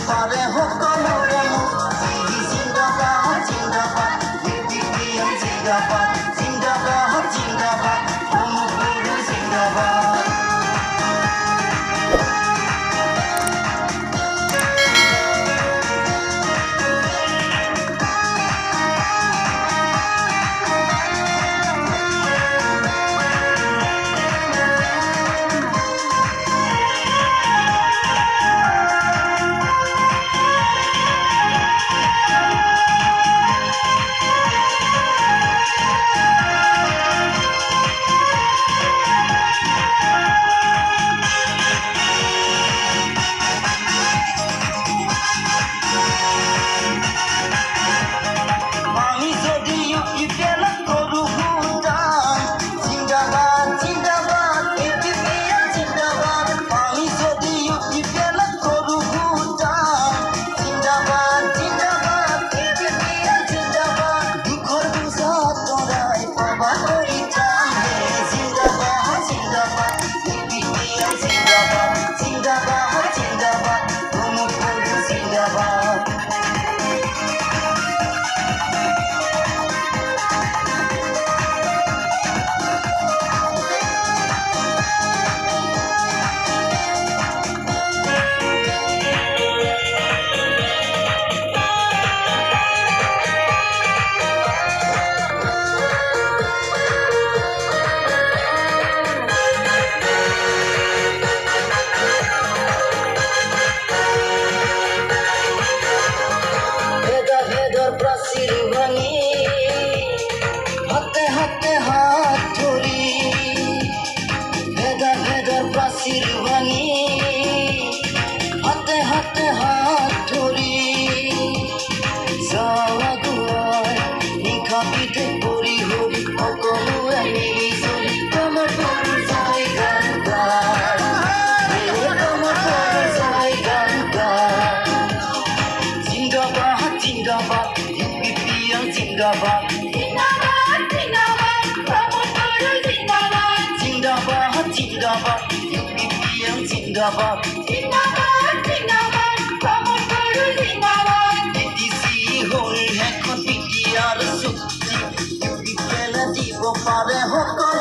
পাৰে সকলোৰে জিন্দাবাদ জিন্দাবাদ বিপিএম জিন্দাবাদ জিন্দাবাদ জিন্দাবাদ প্ৰমুখ জিন্দাবাদ হাতে হাতে হাত ধৰি ভেদা ভেদৰ প্ৰাচীৰ ভাঙি হাতে হাতে হাত ধৰি যাও আগুৱাই নিশা পিঠে পৰি হৰি সকলোৱে মিলি জুলি তোমাৰ সৰু যাই গান গায় তোমাৰ সৰু যাই গান গায় জিন্দাবাদ জিন্দাবাদ বিপিএম জিন্দাবাদ জিন্দাবাদ বিপিএম জিন্দাবাদ বিটিচি হ'ল এখন বিটিআৰ চুক্তি বিপিএলে দিব পাৰে সকলো